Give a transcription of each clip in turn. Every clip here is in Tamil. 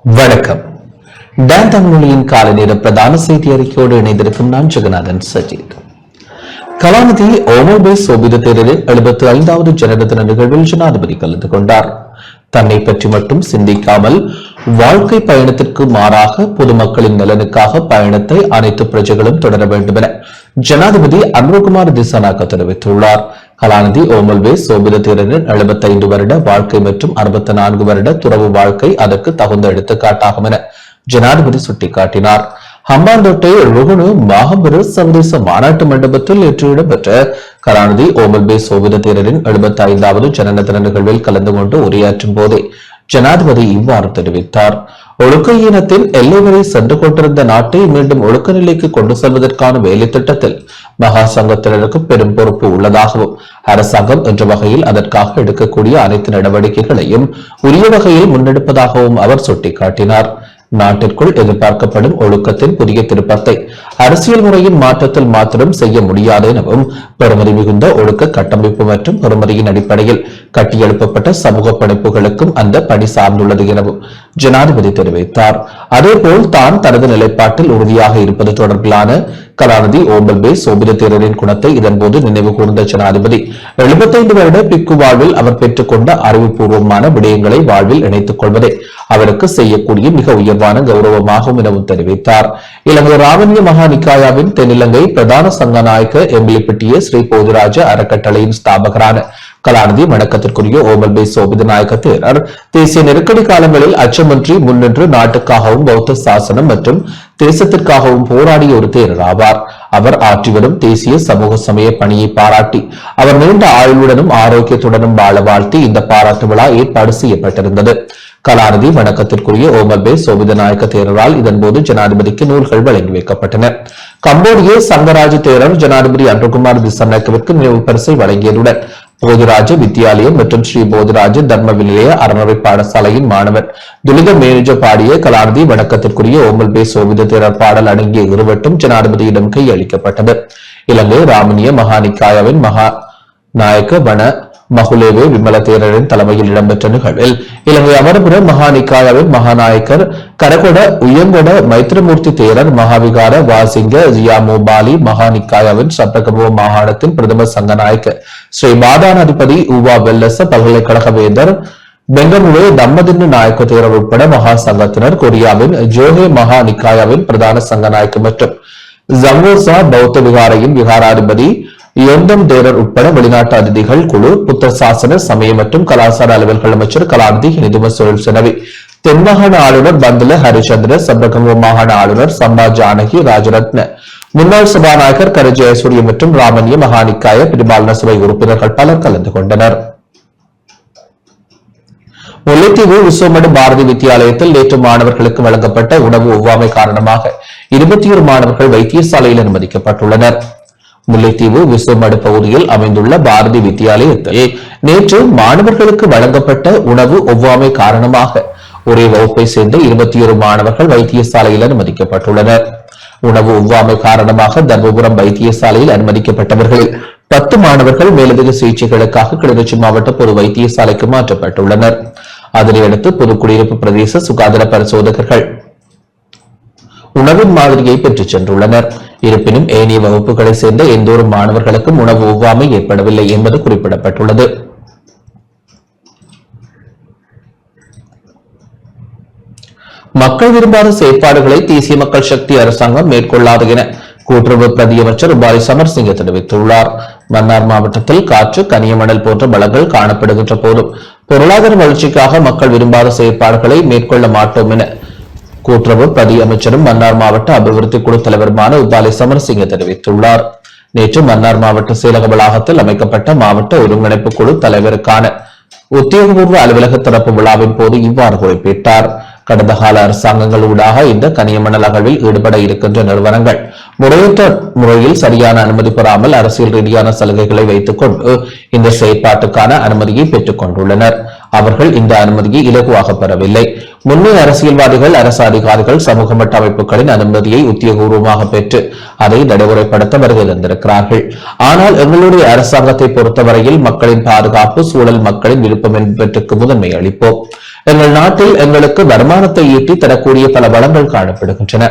வணக்கம். டான் தமிழொலியின் காலை நேர பிரதான செய்தி அறிக்கையோடு இணைந்திருக்கும் நான் ஜெகநாதன் சஜித். கலாநிதி ஓமல் பே சோபித தேரரின் 75வது ஜனன தின நிகழ்வில் ஜனாதிபதி கலந்து கொண்டார். தன்னை பற்றி மட்டும் சிந்திக்காமல் வாழ்க்கை பயணத்திற்கு மாறாக பொதுமக்களின் நலனுக்காக பயணத்தை அனைத்து பிரஜைகளும் தொடர வேண்டும் என ஜனாதிபதி அன்ருகுமார் திசாநாயக்க தெரிவித்துள்ளார். கலாநிதி ஓமல் பே சோபித தேரரின் 75 வருட வாழ்க்கை மற்றும் 64 வருட துறவு வாழ்க்கை அதற்கு தகுந்த எடுத்துக்காட்டாகும் என ஜனாதிபதி சுட்டிக்காட்டினார். ஹம்பாந்தோட்டை ருகுணு மாகபுர சர்வதேச மாநாட்டு மண்டபத்தில் நேற்று இடம்பெற்ற கலாநிதி ஓமல் பே சோபித தேரரின் 75வது ஜனன தின நிகழ்வில் கலந்து கொண்டு உரையாற்றும் போதே ஜனாதிபதி இவ்வாறு தெரிவித்தார். ஒழுக்க ஈனத்தின் எல்லை வரை சென்று கொண்டிருந்த நாட்டை மீண்டும் ஒழுக்க நிலைக்கு கொண்டு செல்வதற்கான வேலை திட்டத்தில் மகா சங்கத்தினருக்கு பெரும் பொறுப்பு உள்ளதாகவும் அரசாங்கம் என்ற வகையில் அதற்காக எடுக்கக்கூடிய அனைத்து நடவடிக்கைகளையும் உரிய வகையில் முன்னெடுப்பதாகவும் அவர் சுட்டிக்காட்டினார். நாட்டிற்குள் எதிர்பார்க்கப்படும் ஒழுக்கத்தின் புதிய திருப்பத்தை அரசியல் முறையின் மாற்றத்தில் மாத்திரம் செய்ய முடியாது எனவும் பெறுமதி மிகுந்த ஒழுக்க கட்டமைப்பு மற்றும் பெறுமதியின் அடிப்படையில் கட்டியெழுப்பப்பட்ட சமூக படைப்புகளுக்கும் அந்த பணி சார்ந்துள்ளது எனவும் ஜனாதிபதி தெரிவித்தார். அதேபோல் தான் தனது நிலைப்பாட்டில் உறுதியாக இருப்பது தொடர்பிலான கலாநிதி ஓமல் பே சோபித தேரரின் குணத்தை இதன்போது நினைவு கூர்ந்த ஜனாதிபதி 75 வருட பிக்கு வாழ்வில் அவர் பெற்றுக்கொண்ட அறிவுபூர்வமான விடயங்களை வாழ்வில் இணைத்துக் கொள்வதே அவருக்கு செய்யக்கூடிய மிக உயர்வான கௌரவமாகும் எனவும் தெரிவித்தார். இலங்கை ராமன்ய மகா நிக்காயாவின் தென்னிலங்கை பிரதான சங்கநாயக்க எம்பிலிப்பிட்டிய ஸ்ரீ போதிராஜ அறக்கட்டளையின் ஸ்தாபகரான கலாநிதி வணக்கத்திற்குரிய ஓமல் பே சோபித நாயக்க தேரர் தேசிய நெருக்கடி காலங்களில் அச்சமின்றி முன்னின்று நாட்டுக்காகவும் பௌத்த சாசனம் மற்றும் தேசத்திற்காகவும் போராடிய ஒரு தேரர் ஆவார். அவர் ஆற்றி வரும் தேசிய சமூக சமய பணியை பாராட்டி அவர் நீண்ட ஆயுளுடனும் ஆரோக்கியத்துடனும் வாழ வாழ்த்தி இந்த பாராட்டு விழா ஏற்பாடு செய்யப்பட்டிருந்தது. கலாநிதி வணக்கத்திற்குரிய ஓமல் பே சோபித நாயக்க தேரரால் இதன்போது ஜனாதிபதிக்கு நூல்கள் வழங்கி வைக்கப்பட்டன. கம்போடிய சங்கராஜ தேரர் ஜனாதிபதி அன்ருகுமார் திசாநாயக்கவிற்கு நினைவு பரிசை வழங்கியதுடன் போதிராஜ வித்தியாலயம் மற்றும் ஸ்ரீ போதிராஜ தர்ம விநிலைய அறநிலை பாடசாலையின் மாணவர் துலித மேனேஜ பாடிய கலாநிதி வணக்கத்திற்குரிய ஓமல் பே சோபித தேரர் பாடல் அடங்கிய இருவட்டும் ஜனாதிபதியிடம் கையளிக்கப்பட்டது. இலங்கை ராமனிய மகாநிக்காயாவின் மகா நாயக்க வன மகுலேவே விமல தேரரின் தலைமையில் இடம்பெற்ற நிகழ்வில் இலங்கை அமரபுர மகாநிக்காயாவின் மகாநாயக்கர் கரகொட உயங்கொட மைத்திரமூர்த்தி தேரர் மகாவிகார வாசிங்க ஜியாமோபாலி மகாநிக்காயாவின் சப்தகமுவ மாகாணத்தின் பிரதம சங்கநாயக்க ஸ்ரீ பாதானாதிபதி ஊவா வெல்லச பல்கலைக்கழக வேந்தர் பெங்கமுவே தம்மதின்னு நாயக்க தேரர் உட்பட மகா சங்கத்தினர் கொரியாவின் ஜோஹே மகா நிக்காயாவின் பிரதான சங்கநாயக்க மற்றும் ஜங்கோசா பௌத்த விகாரையின் விகாராதிபதி யோந்தம் தேரர் உட்பட வெளிநாட்டு அதிதிகள் குழு புத்த சாசன சமய மற்றும் கலாச்சார அலுவல்கள் அமைச்சர் கலாநிதி ஹினிதும சுரேல் செனவி தென்மாகாண ஆளுநர் பந்துல ஹரிச்சந்திர சப்ரகமுவ மாகாண ஆளுநர் சம்பா ஜானகி ராஜரத்ன முன்னாள் சபாநாயகர் கரு ஜெயசூரிய மற்றும் ராமன்ய மகாநிக்காய பிரிபாலன சபை உறுப்பினர்கள் பலர் கலந்து கொண்டனர். முல்லைத்தீவு விஸ்வமடு பாரதி வித்தியாலயத்தில் நேற்று மாணவர்களுக்கு வழங்கப்பட்ட உணவு ஒவ்வாமை காரணமாக 21 மாணவர்கள் வைத்தியசாலையில் அனுமதிக்கப்பட்டுள்ளனர். முல்லைத்தீவு விஸ்வமடு பகுதியில் அமைந்துள்ள பாரதி வித்தியாலயத்தில் நேற்று மாணவர்களுக்கு வழங்கப்பட்ட உணவு ஒவ்வாமை காரணமாக ஒரே வகுப்பை சேர்ந்த 21 மாணவர்கள் வைத்தியசாலையில் அனுமதிக்கப்பட்டுள்ளனர். உணவு ஒவ்வாமை காரணமாக தர்மபுரம் வைத்தியசாலையில் அனுமதிக்கப்பட்டவர்களில் 10 மாணவர்கள் மேலதிக சிகிச்சைகளுக்காக கிளிநொச்சி மாவட்ட பொது வைத்தியசாலைக்கு மாற்றப்பட்டுள்ளனர். அதனையடுத்து புதுக்குடியிருப்பு பிரதேச சுகாதார பரிசோதகர்கள் உணவின் மாதிரியை பெற்றுச் சென்றுள்ளனர். இருப்பினும் ஏனைய வகுப்புகளை சேர்ந்த எந்த ஒரு மாணவர்களுக்கும் உணவு ஒவ்வாமை ஏற்படவில்லை என்பது குறிப்பிடப்பட்டுள்ளது. மக்கள் விரும்பாத செயற்பாடுகளை தேசிய மக்கள் சக்தி அரசாங்கம் மேற்கொள்ளாது என கூட்டுறவு பிரதியமைச்சர் உபாலி சமர்சிங்க தெரிவித்துள்ளார். மன்னார் மாவட்டத்தில் காற்று கனியமணல் போன்ற வளங்கள் காணப்படுகின்ற போதும் பொருளாதார வளர்ச்சிக்காக மக்கள் விரும்பாத செயற்பாடுகளை மேற்கொள்ள மாட்டோம் என கூட்டுறவு பிரதி அமைச்சரும் மன்னார் மாவட்ட அபிவிருத்தி குழு தலைவருமான உபாலி சமரசிங்க தெரிவித்துள்ளார். நேற்று மன்னார் மாவட்ட செயலக வளாகத்தில் அமைக்கப்பட்ட மாவட்ட ஒருங்கிணைப்பு குழு தலைவருக்கான உத்தியோகபூர்வ அலுவலக திறப்பு விழாவின் போது இவ்வாறு குறிப்பிட்டார். கடந்த கால அரசாங்கங்கள் ஊடாக இந்த கனியமணல் அகழ்வில் ஈடுபட இருக்கின்ற நிறுவனங்கள் முறையற்ற முறையில் சரியான அனுமதி பெறாமல் அரசியல் ரீதியான சலுகைகளை வைத்துக் கொண்டு இந்த செயற்பாட்டுக்கான அனுமதியை பெற்றுக் கொண்டுள்ளனர். அவர்கள் இந்த அனுமதியை இலகுவாக பெறவில்லை. முன்னே அரசியல்வாதிகள் அரசு அதிகாரிகள் சமூக மட்ட அமைப்புகளின் அனுமதியை உத்தியோகபூர்வமாக பெற்று அதை நடைமுறைப்படுத்த வருகை தந்திருக்கிறார்கள். ஆனால் எங்களுடைய அரசாங்கத்தை பொறுத்தவரையில் மக்களின் பாதுகாப்பு சூழல் மக்களின் விருப்பம் என்பவற்றுக்கு முதன்மை அளிப்போம். எங்கள் நாட்டில் எங்களுக்கு வருமானத்தை ஈட்டி தரக்கூடிய பல வளங்கள் காணப்படுகின்றன.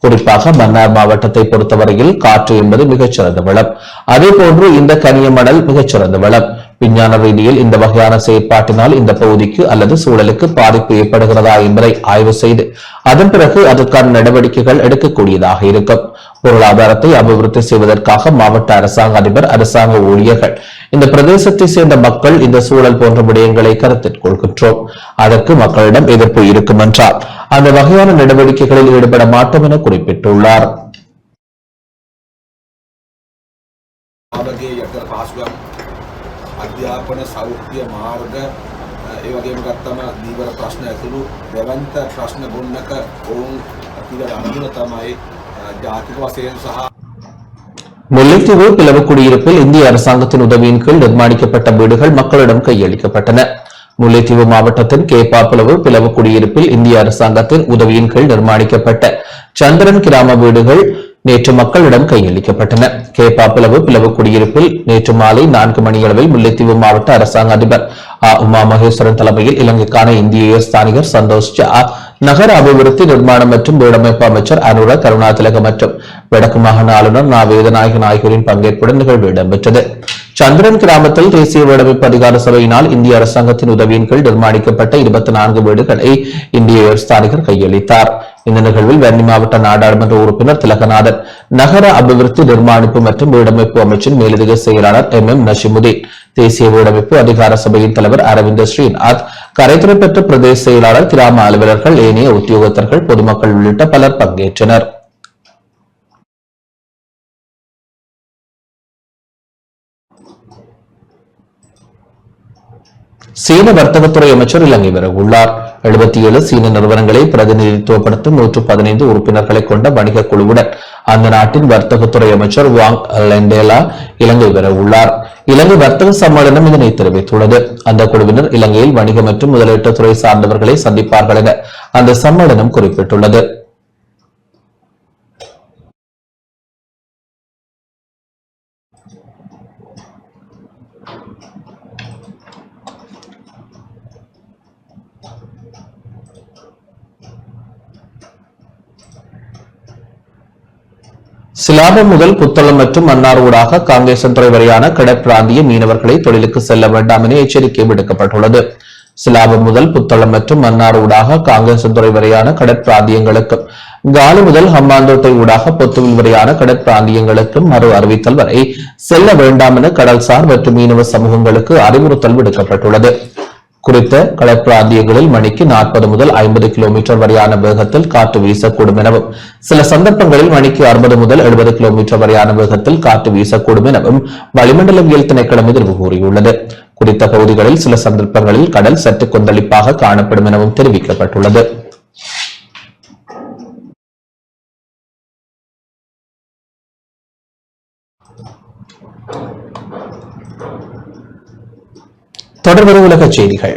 குறிப்பாக மன்னார் மாவட்டத்தை பொறுத்தவரையில் காற்று என்பது மிகச்சிறந்த வளம். அதேபோன்று இந்த கனியமணல் மிகச்சிறந்த வளம். விஞ்ஞான ரீதியில் இந்த வகையான செயற்பாட்டினால் இந்த பகுதிக்கு அல்லது சூழலுக்கு பாதிப்பு ஏற்படுகிறதா என்பதை ஆய்வு செய்து அதன் பிறகு அதற்கான நடவடிக்கைகள் எடுக்கக்கூடியதாக இருக்கும். பொருளாதாரத்தை அபிவிருத்தி செய்வதற்காக மாவட்ட அரசாங்க அதிபர், அரசாங்க ஊழியர்கள், இந்த பிரதேசத்தை சேர்ந்த மக்கள் இந்த சூழல் போன்ற விடயங்களை கருத்தில் கொள்கின்றோம். அதற்கு மக்களிடம் எதிர்ப்பு இருக்கும் என்றால் அந்த வகையான நடவடிக்கைகளில் ஈடுபட மாட்டோம் என குறிப்பிட்டுள்ளார். අධ්‍යාපන සෞඛ්‍ය මාර්ග ඒ වගේම ගත්තම දීවර ප්‍රශ්න ඇතුළු දෙවන්ත ප්‍රශ්න ගොන්නක ඔවුන් පිළිගන්න අනුගුණ තමයි ජාතික වශයෙන් සහ முல்லைத்தீவு பிளவு குடியிருப்பில் இந்திய அரசாங்கத்தின் உதவியின் கீழ் நிர்மாணிக்கப்பட்ட வீடுகள் மக்களிடம் கையளிக்கப்பட்டன. முல்லைத்தீவு மாவட்டத்தின் கேப்பாப்புலவு பிளவு குடியிருப்பில் இந்திய அரசாங்கத்தின் உதவியின் கீழ் நிர்மாணிக்கப்பட்ட சந்திரன் கிராம வீடுகள் நேற்று மக்களிடம் கையளிக்கப்பட்டன. கேப்பாப்புலவு பிளவு குடியிருப்பில் நேற்று மாலை 4 மணியளவில் முல்லைத்தீவு மாவட்ட அரசாங்க அதிபர் உமா மகேஸ்வரன் தலைமையில் இலங்கைக்கான இந்திய ஸ்தானிகர் சந்தோஷ் ஜா, நகர அபிவிருத்தி நிர்மாணம் மற்றும் வீடமைப்பு அமைச்சர் அனுர கருணாதிலக மற்றும் வடக்கு மாகாண ஆளுநர் நா வேதநாயகன் ஆகியோரின் பங்கேற்புடன் நிகழ்வு இடம்பெற்றது. சந்திரன் கிராமத்தில் தேசிய வீடமைப்பு அதிகார சபையினால் இந்திய அரசாங்கத்தின் உதவியின் கீழ் நிர்மாணிக்கப்பட்ட 24 வீடுகளை இந்திய ஸ்தானிகர் கையளித்தார். இந்த நிகழ்வில் வன்னி மாவட்ட நாடாளுமன்ற உறுப்பினர் திலகநாதன், நகர அபிவிருத்தி நிர்மாணிப்பு மற்றும் வீடமைப்பு அமைச்சின் மேலதிக செயலாளர் MM நஷிமுதீன், தேசிய வீடமைப்பு அதிகார சபையின் தலைவர் அரவிந்த ஸ்ரீநாத், கரைத்துறை பெற்ற பிரதேச செயலாளர், கிராம அலுவலர்கள், ஏனைய உத்தியோகத்தர்கள், பொதுமக்கள் உள்ளிட்ட பலர் பங்கேற்றனர். சீன வர்த்தகத்துறை அமைச்சர் இலங்கை வரவுள்ளார். 77 சீன நிறுவனங்களை பிரதிநிதித்துவப்படுத்தும் 115 உறுப்பினர்களை கொண்ட வணிக குழுவுடன் அந்த நாட்டின் வர்த்தகத்துறை அமைச்சர் வாங் லெண்டேலா இலங்கை வரவுள்ளார். இலங்கை வர்த்தக சம்மேளனம் இதனை தெரிவித்துள்ளது. அந்த குழுவினர் இலங்கையில் வணிக மற்றும் முதலீட்டுத்துறை சார்ந்தவர்களை சந்திப்பார்கள் என அந்த சம்மேளனம் குறிப்பிட்டுள்ளது. சிலாபம் முதல் புத்தளம் மற்றும் மன்னார் ஊடாக காங்கேசன்துறை வரையான கடற்பிராந்திய மீனவர்களை தொழிலுக்கு செல்ல வேண்டாம் என எச்சரிக்கை விடுக்கப்பட்டுள்ளது. சிலாபம் முதல் புத்தளம் மற்றும் மன்னார் ஊடாக காங்கேசன்துறை வரையான கடற்பிராந்தியங்களுக்கும், காலி முதல் ஹம்பாந்தோட்டை ஊடாக பொத்துவில் வரையான கடற்பிராந்தியங்களுக்கும் மறு அறிவித்தல் வரை செல்ல வேண்டாம் என கடல்சார் மற்றும் மீனவ சமூகங்களுக்கு அறிவுறுத்தல் விடுக்கப்பட்டுள்ளது. குறித்த கடற்பிராந்தியங்களில் மணிக்கு 40 முதல் 50 கிலோமீட்டர் வரையான வேகத்தில் காற்று வீசக்கூடும் எனவும், சில சந்தர்ப்பங்களில் மணிக்கு 60 முதல் 70 கிலோமீட்டர் வரையான வேகத்தில் காற்று வீசக்கூடும் எனவும் வளிமண்டலவியல் திணைக்களம் எதிர்வு கூறியுள்ளது. குறித்த பகுதிகளில் சில சந்தர்ப்பங்களில் கடல் சற்று கொந்தளிப்பாக காணப்படும் எனவும் தெரிவிக்கப்பட்டுள்ளது. தொடர்வது உலகச் செய்திகள்.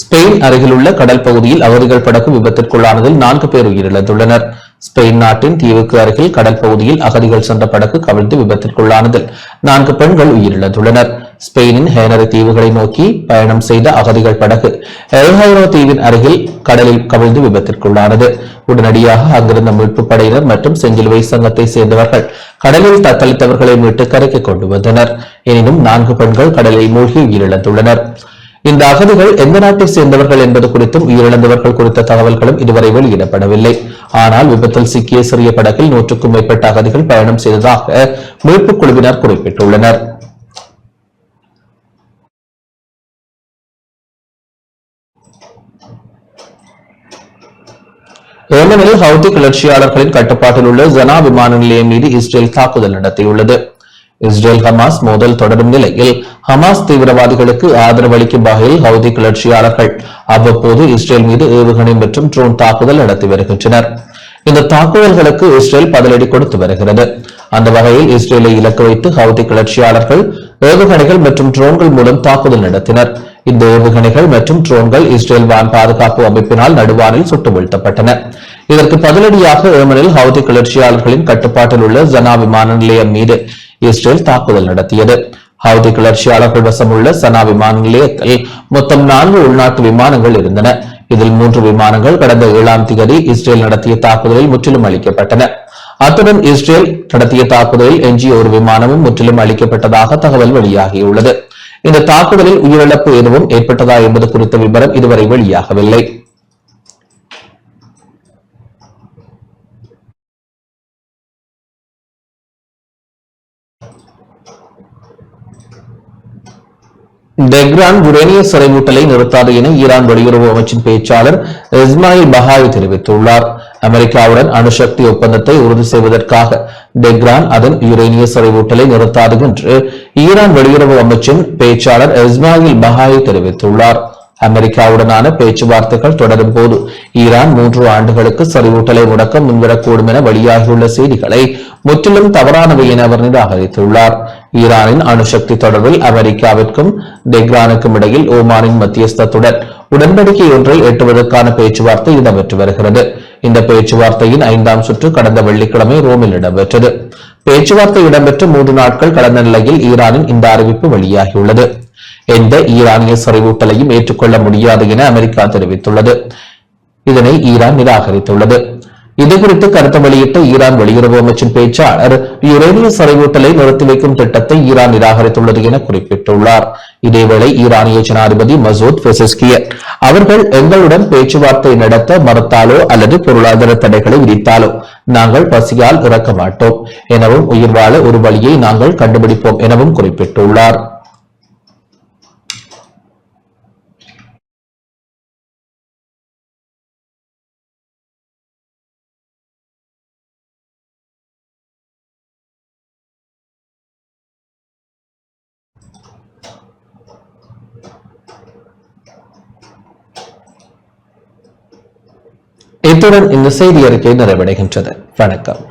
ஸ்பெயின் அருகிலுள்ள கடல் பகுதியில் அகதிகள் படகு விபத்திற்குள்ளானதில் 4 பேர் உயிரிழந்துள்ளனர். ஸ்பெயின் நாட்டின் தீவுக்கு அருகில் கடல் பகுதியில் அகதிகள் சென்ற படகு கவிழ்ந்து விபத்திற்குள்ளானதில் 4 பெண்கள் உயிரிழந்துள்ளனர். ஸ்பெயினின் ஹேனரி தீவுகளை நோக்கி பயணம் செய்த அகதிகள் படகு எல்ஹைரோ தீவின் அருகில் கடலில் கவிழ்ந்து விபத்திற்குள்ளானது. உடனடியாக அங்கிருந்த மீட்பு படையினர் மற்றும் செஞ்சிலுவை சங்கத்தை சேர்ந்தவர்கள் கடலில் தத்தளித்தவர்களை மீட்டு கரைக்கு கொண்டு வந்தனர். எனினும் 4 பெண்கள் கடலில் மூழ்கி உயிரிழந்துள்ளனர். இந்த அகதிகள் எந்த நாட்டை சேர்ந்தவர்கள் என்பது குறித்தும் உயிரிழந்தவர்கள் குறித்த தகவல்களும் இதுவரை வெளியிடப்படவில்லை. ஆனால் விபத்தில் சிக்கிய சிறிய படகில் 100க்கும் மேற்பட்ட அகதிகள் பயணம் செய்ததாக மீட்புக் குழுவினர் குறிப்பிட்டுள்ளனர். ஏமனில் ஹவுதி கிளர்ச்சியாளர்களின் கட்டுப்பாட்டில் உள்ள ஜனா விமான நிலையம் மீது இஸ்ரேல் தாக்குதல் நடத்தியுள்ளது. இஸ்ரேல் ஹமாஸ் மோதல் தொடரும் நிலையில் ஹமாஸ் தீவிரவாதிகளுக்கு ஆதரவு அளிக்கும் வகையில் ஹவுதி கிளர்ச்சியாளர்கள் அவ்வப்போது இஸ்ரேல் மீது ஏவுகணை மற்றும் ட்ரோன் தாக்குதல் நடத்தி வருகின்றனர். இந்த தாக்குதல்களுக்கு இஸ்ரேல் பதிலடி கொடுத்து வருகிறது. அந்த வகையில் இஸ்ரேலை இலக்கு வைத்து ஹவுதி கிளர்ச்சியாளர்கள் ஏவுகணைகள் மற்றும் ட்ரோன்கள் மூலம் தாக்குதல் நடத்தினர். இந்த ஏவுகணைகள் மற்றும் ட்ரோன்கள் இஸ்ரேல் வான் பாதுகாப்பு அமைப்பினால் நடுவானில் சுட்டு வீழ்த்தப்பட்டன. இதற்கு பதிலடியாக ஏமனில் ஹவுதி கிளர்ச்சியாளர்களின் கட்டுப்பாட்டில் உள்ள சனா விமான நிலையம் மீது இஸ்ரேல் தாக்குதல் நடத்தியது. ஹவுதி கிளர்ச்சியாளர்கள் வசமுள்ள சனா விமான நிலையத்தில் மொத்தம் 4 உள்நாட்டு விமானங்கள் இருந்தன. இதில் 3 விமானங்கள் கடந்த 7ஆம் தேதி இஸ்ரேல் நடத்திய தாக்குதலில் முற்றிலும் அளிக்கப்பட்டன. அத்துடன் இஸ்ரேல் நடத்திய தாக்குதலில் எஞ்சிய ஒரு விமானமும் முற்றிலும் அளிக்கப்பட்டதாக தகவல் வெளியாகியுள்ளது. இந்த தாக்குதலில் உயிரிழப்பு எதுவும் ஏற்பட்டதா என்பது குறித்த விவரம் இதுவரை வெளியாகவில்லை. டெஹ்ரான் யுரேனிய சிறைமூட்டலை நிறுத்தாது என ஈரான் வெளியுறவு அமைச்சின் பேச்சாளர் இஸ்மாயில் பஹாய் தெரிவித்துள்ளார். அமெரிக்காவுடன் அணுசக்தி ஒப்பந்தத்தை உறுதி செய்வதற்காக டெஹ்ரான் அதன் யுரேனிய சிறைமூட்டலை நிறுத்தாது என்று ஈரான் வெளியுறவு அமைச்சின் பேச்சாளர் இஸ்மாயில் பஹாய் தெரிவித்துள்ளார். அமெரிக்காவுடனான பேச்சுவார்த்தைகள் தொடரும் போது ஈரான் 3 ஆண்டுகளுக்கு செறிவூட்டலை முடக்க முன்வரக்கூடும் என வெளியாகியுள்ள செய்திகளை முற்றிலும் தவறானவை என அவர் நிராகரித்துள்ளார். ஈரானின் அணுசக்தி தொடர்பில் அமெரிக்காவிற்கும் டெஹ்ரானுக்கும் இடையில் ஓமானின் மத்தியஸ்தத்துடன் உடன்படிக்கை ஒன்றை எட்டுவதற்கான பேச்சுவார்த்தை இடம்பெற்று வருகிறது. இந்த பேச்சுவார்த்தையின் 5ஆம் சுற்று கடந்த வெள்ளிக்கிழமை ரோமில் இடம்பெற்றது. பேச்சுவார்த்தை இடம்பெற்ற 3 நாட்கள் கடந்த நிலையில் ஈரானின் இந்த அறிவிப்பு வெளியாகியுள்ளது. எந்த ஈரானிய செறிவூட்டலையும் ஏற்றுக்கொள்ள முடியாது என அமெரிக்கா தெரிவித்துள்ளது. இதனை ஈரான் நிராகரித்துள்ளது. இதுகுறித்து கருத்து வெளியிட்ட ஈரான் வெளியுறவு அமைச்சின் பேச்சாளர் யுரேனிய செறிவூட்டலை நிறுத்தி வைக்கும் திட்டத்தை ஈரான் நிராகரித்துள்ளது என குறிப்பிட்டுள்ளார். இதேவேளை ஈரானிய ஜனாதிபதி மசூத் பெசஸ்கியன் அவர்கள் எங்களுடன் பேச்சுவார்த்தை நடத்த மறுத்தாலோ அல்லது பொருளாதார தடைகளை விதித்தாலோ நாங்கள் பசியால் இறக்க மாட்டோம் எனவும் உயிர் வாழ ஒரு வழியை நாங்கள் கண்டுபிடிப்போம் எனவும் குறிப்பிட்டுள்ளார். இத்துடன் இந்த செய்தி அறிக்கை நிறைவடைகின்றது. வணக்கம்.